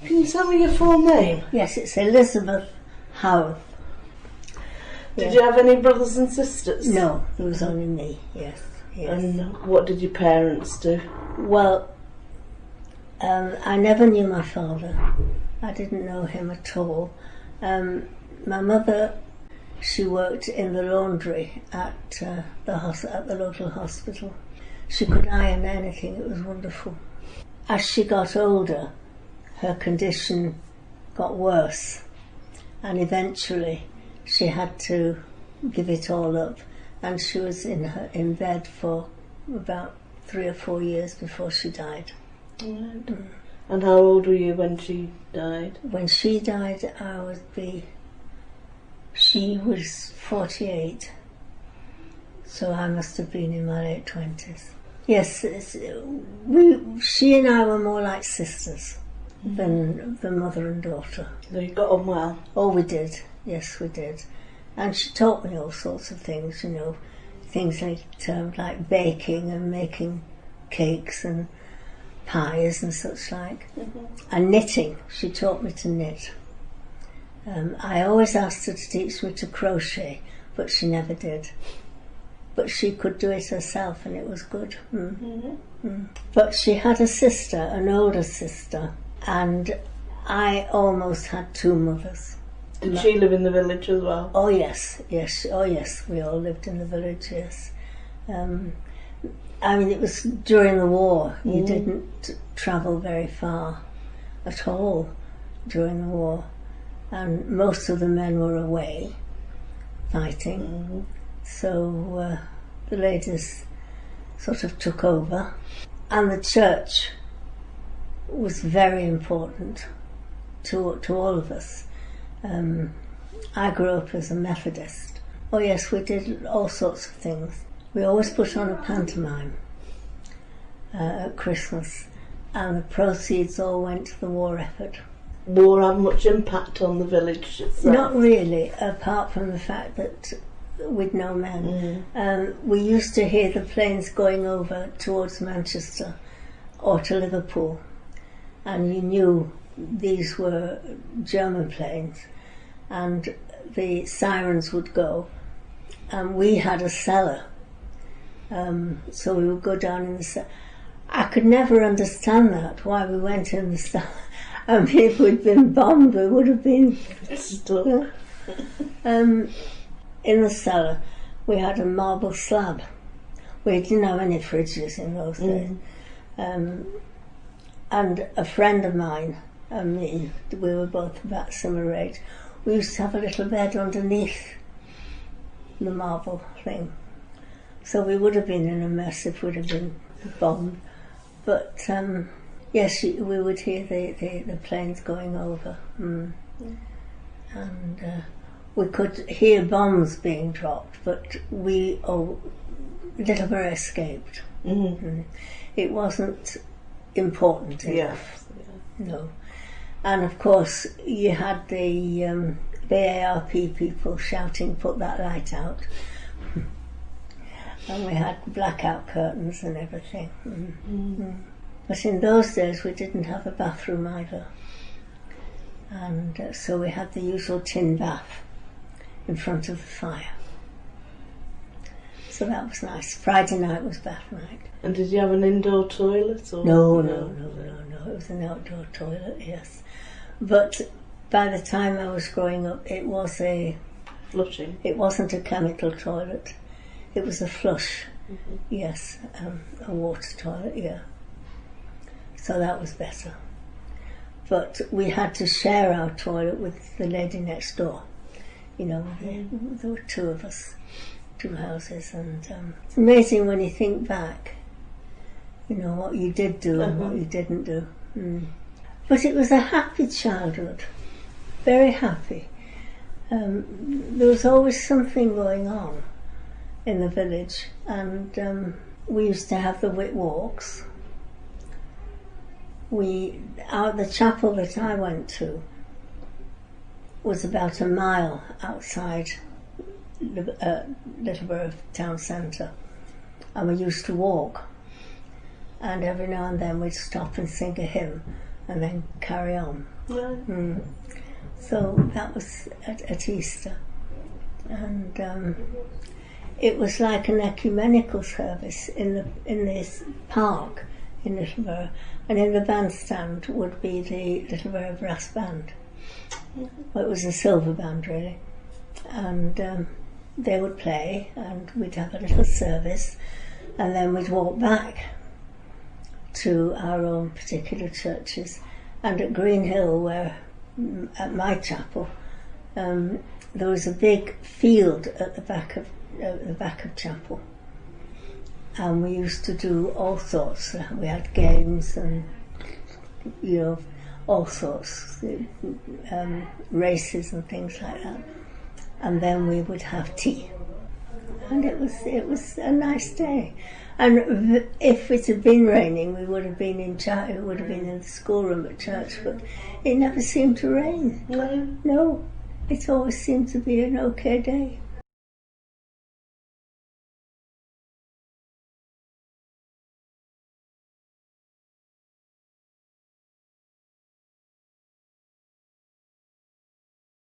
Can you tell me your full name? Yes, it's Elizabeth Howarth. Did you have any brothers and sisters? No, it was only me, yes. And what did your parents do? Well, I never knew my father. I didn't know him at all. My mother, she worked in the laundry at the local hospital. She could iron anything, it was wonderful. As she got older, her condition got worse, and eventually she had to give it all up, and she was in bed for about 3 or 4 years before she died. Right. Mm. And how old were you when she died? When she died, she was 48, so I must have been in my late 20s. Yes, she and I were more like sisters than mother and daughter. So you got on well? Oh, we did. Yes, we did. And she taught me all sorts of things, things like baking and making cakes and pies and such like. Mm-hmm. And knitting. She taught me to knit. I always asked her to teach me to crochet, but she never did. But she could do it herself, and it was good. Mm. Mm-hmm. Mm. But she had a sister, an older sister, and I almost had 2 mothers. Did she live in the village as well? Oh yes, we all lived in the village, yes. It was during the war. You didn't travel very far at all during the war, and most of the men were away fighting. Mm-hmm. So the ladies sort of took over, and the church was very important to all of us. I grew up as a Methodist. Oh yes, we did all sorts of things. We always put on a pantomime at Christmas, and the proceeds all went to the war effort. War had much impact on the village itself? Not really, apart from the fact that with no men. We used to hear the planes going over towards Manchester or to Liverpool, and you knew these were German planes, and the sirens would go, and we had a cellar, so we would go down in the cellar. I could never understand that, why we went in the cellar, and if we'd been bombed we would have been stuck. In the cellar we had a marble slab. We didn't have any fridges in those days. And a friend of mine and me, we were both about similar age, we used to have a little bed underneath the marble thing. So we would have been in a mess if we'd have been bombed. But yes, we would hear the planes going over. And we could hear bombs being dropped, but Littleborough escaped. It wasn't important enough. No. And of course you had the ARP people shouting, "Put that light out." And we had blackout curtains and everything. But in those days we didn't have a bathroom either, and so we had the usual tin bath in front of the fire. So that was nice. Friday night was bath night. And did you have an indoor toilet? Or? No. It was an outdoor toilet, yes. But by the time I was growing up, it was a flushing. It wasn't a chemical toilet. It was a flush. Yes, a water toilet. Yeah. So that was better. But we had to share our toilet with the lady next door. There were 2 of us, 2 houses, and it's amazing when you think back, what you did do and what you didn't do. But it was a happy childhood, very happy. There was always something going on in the village, and we used to have the Whit walks. The chapel that I went to was about a mile outside Littleborough town centre, and we used to walk, and every now and then we'd stop and sing a hymn and then carry on. Right. So that was at Easter, and it was like an ecumenical service in this park in Littleborough, and in the bandstand would be the Littleborough Brass Band. Well, it was a silver band really, and they would play, and we'd have a little service, and then we'd walk back to our own particular churches. And at Green Hill, where at my chapel, there was a big field at the back of chapel, and we used to do all sorts. We had games and all sorts, races and things like that. And then we would have tea, and it was a nice day. And if it had been raining, we would have been in it would have been in the schoolroom at church, but it never seemed to rain. No. No, it always seemed to be an okay day.